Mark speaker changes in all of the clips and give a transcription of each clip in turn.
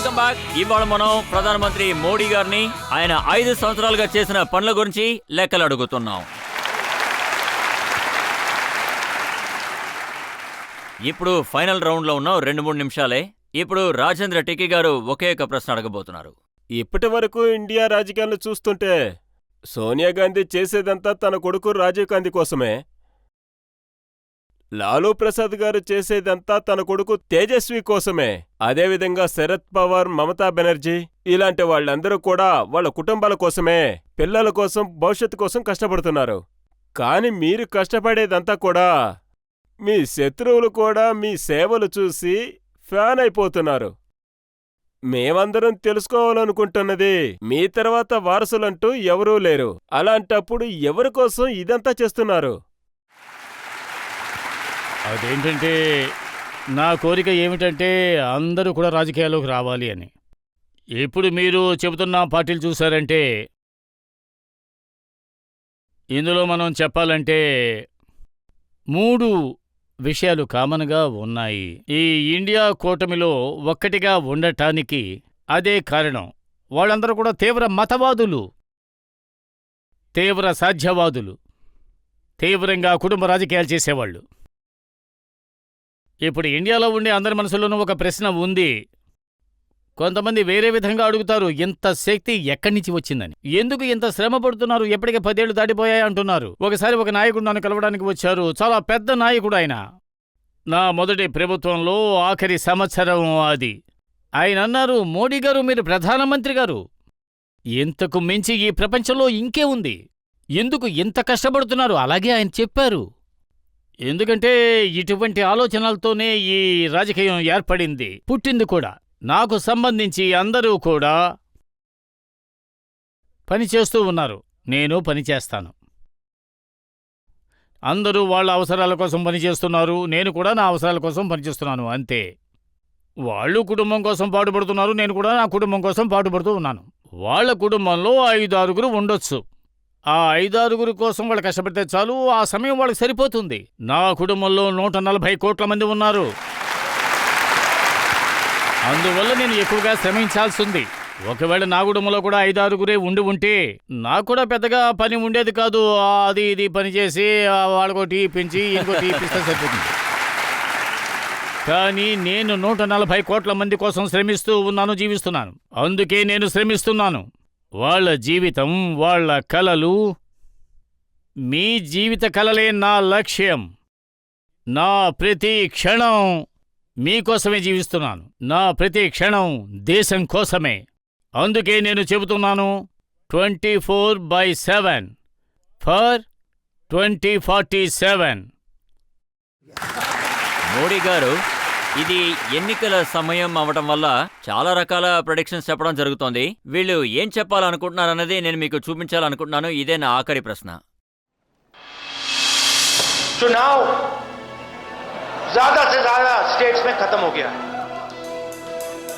Speaker 1: Welcome back. ఇవాళ మనం ప్రధానమంత్రి మోడీ గారిని ఆయన 5 సంవత్సరాలుగా చేసిన పనుల గురించి లెక్కలు అడుగుతున్నాం. ఇప్పుడు ఫైనల్ రౌండ్ లో ఉన్నాం. 2-3 నిమిషాలే. ఇప్పుడు రాజేంద్ర టికి గారు ఒకే ఒక ప్రశ్న అడగబోతున్నారు.
Speaker 2: ఇప్పటి వరకు ఇండియా రాజకీయాలను చూస్తుంటే సోనియా గాంధీ చేసేదంతా తన కొడుకు రాజీవ్ గాంధీ కోసమే, లాలూ ప్రసాద్ గారు చేసేదంతా తన కొడుకు తేజస్వి కోసమే, అదేవిధంగా శరద్ పవార్, మమతా బెనర్జీ ఇలాంటి వాళ్ళందరూ కూడా వాళ్ళ కుటుంబాల కోసమే, పిల్లల కోసం, భవిష్యత్తు కోసం కష్టపడుతున్నారు. కాని మీరు కష్టపడేదంతా కూడా మీ శత్రువులు కూడా మీ సేవలు చూసి ఫ్యాన్ అయిపోతున్నారు. మేమందరం తెలుసుకోవాలనుకుంటున్నది, మీ తర్వాత వారసులంటూ ఎవరూ లేరు. అలాంటప్పుడు ఎవరి కోసం ఇదంతా చేస్తున్నారు?
Speaker 3: అదేంటంటే, నా కోరిక ఏమిటంటే అందరూ కూడా రాజకీయాల్లోకి రావాలి అని. ఇప్పుడు మీరు చెబుతున్న పార్టీలు చూశారంటే ఇందులో మనం చెప్పాలంటే 3 విషయాలు కామన్గా ఉన్నాయి. ఈ ఇండియా కూటమిలో ఒక్కటిగా ఉండటానికి అదే కారణం. వాళ్ళందరూ కూడా తీవ్ర మతవాదులు, తీవ్ర సాధ్యవాదులు, తీవ్రంగా కుటుంబ రాజకీయాలు చేసేవాళ్ళు. ఇప్పుడు ఇండియాలో ఉండే అందరి మనసులోనూ ఒక ప్రశ్న ఉంది. కొంతమంది వేరే విధంగా అడుగుతారు, ఇంత శక్తి ఎక్కడి నుంచి వచ్చిందని, ఎందుకు ఇంత శ్రమ పడుతున్నారు, ఎప్పటికే 10 ఏళ్లు దాటిపోయాయి అంటున్నారు. ఒకసారి ఒక నాయకుడు నన్ను కలవడానికి వచ్చారు, చాలా పెద్ద నాయకుడు ఆయన. నా మొదటి ప్రభుత్వంలో ఆఖరి సంవత్సరం అది. ఆయన అన్నారు, మోడీ గారు, మీరు ప్రధానమంత్రి గారు, ఇంతకు మించి ఈ ప్రపంచంలో ఇంకే ఉంది, ఎందుకు ఇంత కష్టపడుతున్నారు? అలాగే ఆయన చెప్పారు. ఎందుకంటే ఇటువంటి ఆలోచనలతోనే ఈ రాజకీయం ఏర్పడింది, పుట్టింది కూడా. నాకు సంబంధించి అందరూ కూడా పనిచేస్తూ ఉన్నారు, నేను పనిచేస్తాను. అందరూ వాళ్ళ అవసరాల కోసం పనిచేస్తున్నారు, నేను కూడా నా అవసరాల కోసం పనిచేస్తున్నాను, అంతే. వాళ్ళు కుటుంబం కోసం పాటుపడుతున్నారు, నేను కూడా నా కుటుంబం కోసం పాటుపడుతూ ఉన్నాను. వాళ్ళ కుటుంబంలో 5-6 ఉండొచ్చు. ఆ 5-6 కోసం వాళ్ళు కష్టపడితే చాలు, ఆ సమయం వాళ్ళకి సరిపోతుంది. నా కుటుంబంలో 140 కోట్ల మంది ఉన్నారు. అందువల్ల నేను ఎక్కువగా శ్రమించాల్సింది. ఒకవేళ నా కుటుంబంలో కూడా 5-6 ఉండి ఉంటే నాకు కూడా పెద్దగా పని ఉండేది కాదు. అది ఇది పని చేసి వాళ్ళకో టీ ఇప్పించి ఇంకో టీ ఇప్పిస్తే సరిపోతుంది. కానీ నేను 140 కోట్ల మంది కోసం శ్రమిస్తూ ఉన్నాను, జీవిస్తున్నాను. అందుకే నేను శ్రమిస్తున్నాను. వాళ్ళ జీవితం, వాళ్ళ కలలు, మీ జీవిత కలలే నా లక్ష్యం. నా ప్రతి క్షణం మీకోసమే జీవిస్తున్నాను. నా ప్రతి క్షణం దేశం కోసమే. అందుకే నేను చెబుతున్నాను, 24/7 ఫర్ 2047.
Speaker 1: మోడీ గారు, ఇది ఎన్నికల సమయం అవడం వల్ల చాలా రకాల ప్రెడిక్షన్స్ చెప్పడం జరుగుతోంది. వీళ్ళు ఏం చెప్పాలనుకుంటున్నారన్నది నేను మీకు చూపించాలనుకుంటున్నాను. ఇదే నా ఆఖరి ప్రశ్న.
Speaker 4: चुनाव ज्यादा से ज्यादा स्टेट्स में खत्म हो गया है.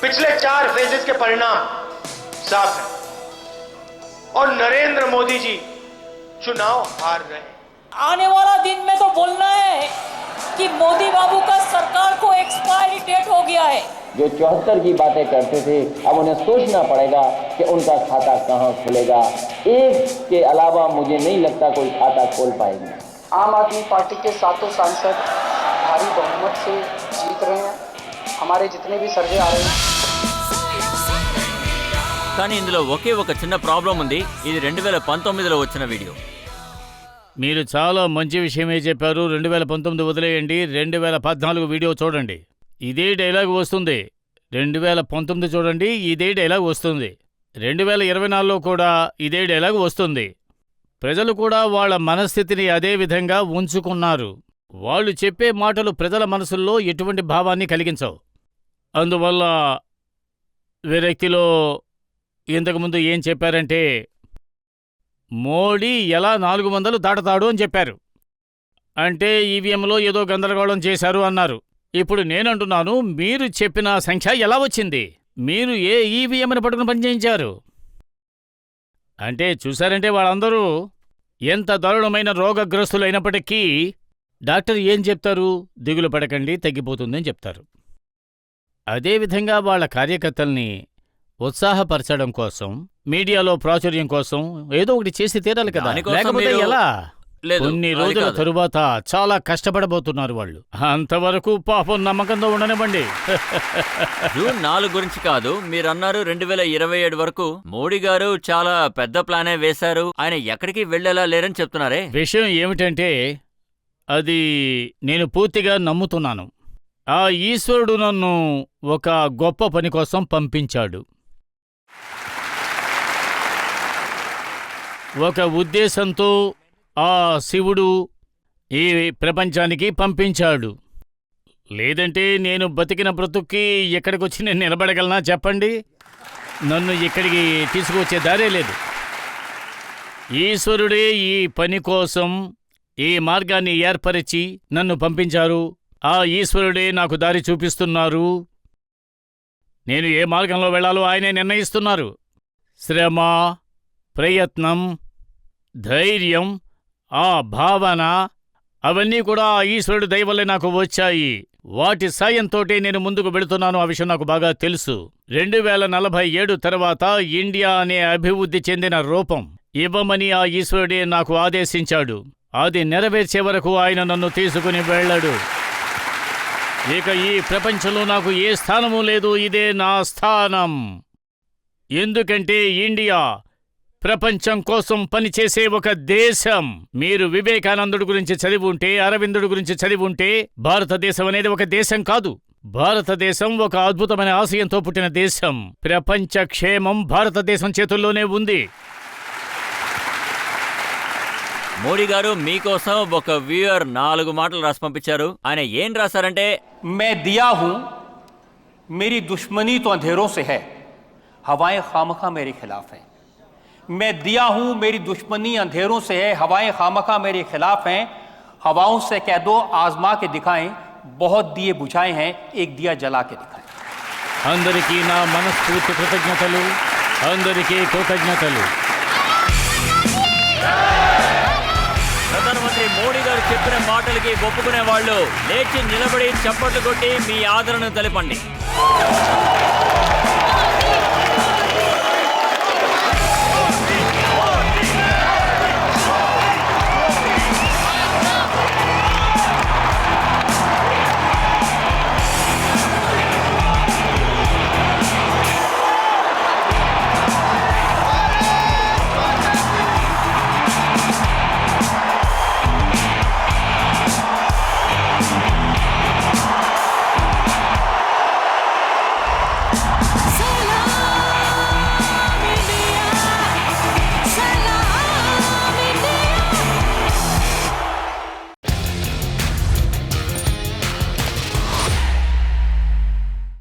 Speaker 4: पिछले 4 फेजेस के परिणाम साफ है और नरेंद्र मोदी जी चुनाव हार रहे हैं.
Speaker 5: आने वाला दिन में तो बोलना है कि मोदी बाबू का सरकार को एक्सपायरी डेट हो गया है.
Speaker 6: जो 74 की बातें करते थे, अब उन्हें सोचना पड़ेगा कि उनका खाता कहां खुलेगा. एक के अलावा मुझे नहीं लगता कोई खाता खोल पाएगी.
Speaker 7: आम आदमी पार्टी के 7 सांसद भारी बहुमत से जीत रहे हैं. हमारे जितने भी सर्वे आ रहे हैं.
Speaker 1: కానీ ఇందులో ఒకే ఒక చిన్న ప్రాబ్లం ఉంది. ఇది 2019లో వచ్చిన వీడియో.
Speaker 3: మీరు చాలా మంచి విషయమే చెప్పారు. 2019 వదిలేయండి, 2014 వీడియో చూడండి, ఇదే డైలాగ్ వస్తుంది. 2019 చూడండి, ఇదే డైలాగ్ వస్తుంది. 2024లో కూడా ఇదే డైలాగ్ వస్తుంది. ప్రజలు కూడా వాళ్ళ మనస్థితిని అదే విధంగా ఉంచుకున్నారు. వాళ్ళు చెప్పే మాటలు ప్రజల మనసుల్లో ఎటువంటి భావాన్ని కలిగించవు. అందువల్ల విరక్తిలో ఇంతకుముందు ఏం చెప్పారంటే, మోడీ ఎలా 400 దాటతాడు అని చెప్పారు. అంటే ఈవీఎంలో ఏదో గందరగోళం చేశారు అన్నారు. ఇప్పుడు నేనంటున్నాను, మీరు చెప్పిన సంఖ్య ఎలా వచ్చింది? మీరు ఏ ఈవీఎంని పట్టుకుని పనిచేయించారు? అంటే చూశారంటే వాళ్ళందరూ ఎంత దారుణమైన రోగగ్రస్తులైనప్పటికీ డాక్టర్ ఏం చెప్తారు? దిగులు పడకండి, తగ్గిపోతుందని చెప్తారు. అదేవిధంగా వాళ్ళ కార్యకర్తల్ని ఉత్సాహపరచడం కోసం, మీడియాలో ప్రాచుర్యం కోసం ఏదో ఒకటి చేసి తీరాలి కదా,
Speaker 1: దానికోసం
Speaker 3: లేకపోతే
Speaker 1: మీరు-
Speaker 3: ఎలా?
Speaker 1: లేదు,
Speaker 3: కొన్ని
Speaker 1: అది
Speaker 3: రోజుల
Speaker 1: కాదు.
Speaker 3: తరువాత చాలా కష్టపడబోతున్నారు వాళ్ళు. అంతవరకు పాపం నమ్మకంతో ఉండనివ్వండి.
Speaker 1: జూన్ 4 గురించి కాదు, మీరన్నారు 2027 వరకు మోడీ గారు చాలా పెద్ద ప్లానే వేశారు, ఆయన ఎక్కడికి వెళ్ళేలా లేరని చెప్తున్నారే.
Speaker 3: విషయం ఏమిటంటే అది నేను పూర్తిగా నమ్ముతున్నాను. ఆ ఈశ్వరుడు నన్ను ఒక గొప్ప పని కోసం పంపించాడు. ఒక ఉద్దేశంతో ఆ శివుడు ఈ ప్రపంచానికి పంపించాడు. లేదంటే నేను బతికిన బ్రతుక్కి ఎక్కడికొచ్చి నేను నిలబడగలనా చెప్పండి? నన్ను ఇక్కడికి తీసుకువచ్చే దారే లేదు. ఈశ్వరుడే ఈ పని కోసం ఈ మార్గాన్ని ఏర్పరిచి నన్ను పంపించారు. ఆ ఈశ్వరుడే నాకు దారి చూపిస్తున్నారు. నేను ఏ మార్గంలో వెళ్లాలో ఆయనే నిర్ణయిస్తున్నారు. శ్రమ, ప్రయత్నం, ధైర్యం, ఆ భావన అవన్నీ కూడా ఆ ఈశ్వరుడి దయ వల్లే నాకు వచ్చాయి. వాటి సాయంతోటే నేను ముందుకు వెళుతున్నాను. ఆ విషయం నాకు బాగా తెలుసు. 2047 తర్వాత ఇండియా అనే అభివృద్ధి చెందిన రూపం ఇవ్వమని ఆ ఈశ్వరుడే నాకు ఆదేశించాడు. అది నెరవేర్చే వరకు ఆయన నన్ను తీసుకుని వెళ్ళాడు. ఇక ఈ ప్రపంచంలో నాకు ఏ స్థానమూ లేదు. ఇదే నా స్థానం. ఎందుకంటే ఇండియా ప్రపంచం కోసం పనిచేసే ఒక దేశం. మీరు వివేకానందుడి గురించి చదివి ఉంటే, అరవిందుడి గురించి చదివి ఉంటే, భారతదేశం అనేది ఒక దేశం కాదు. భారతదేశం ఒక అద్భుతమైన ఆశయంతో పుట్టిన దేశం. ప్రపంచ క్షేమం భారతదేశం చేతుల్లోనే ఉంది.
Speaker 1: మోడీ గారు మీకోసం ఒక వ్యూయర్ 4 మాటలు రాసి పంపించారు. ఆయన ఏం రాశారంటే,
Speaker 8: मैं दिया हूं, मेरी दुश्मनी तो अंधेरों से है, हवाएं खामखा मेरे खिलाफ हैं। मैं दिया हूं, मेरी दुश्मनी अंधेरों से है, हवाएं खामखा मेरे खिलाफ हैं। हवाओं से कह दो आजमा के दिखाएं, बहुत दिए बुझाए हैं, एक दिया जला के दिखाएं।
Speaker 3: అందరికీ నా మనస్ఫూర్తి కృతజ్ఞతలు. అందరికీ కృతజ్ఞతలు.
Speaker 1: ప్రధానమంత్రి మోడీ గారు చెప్పిన మాటలకి ఒప్పుకునే వాళ్ళు లేచి నిలబడి చప్పట్లు కొట్టి మీ ఆదరణను తెలపండి.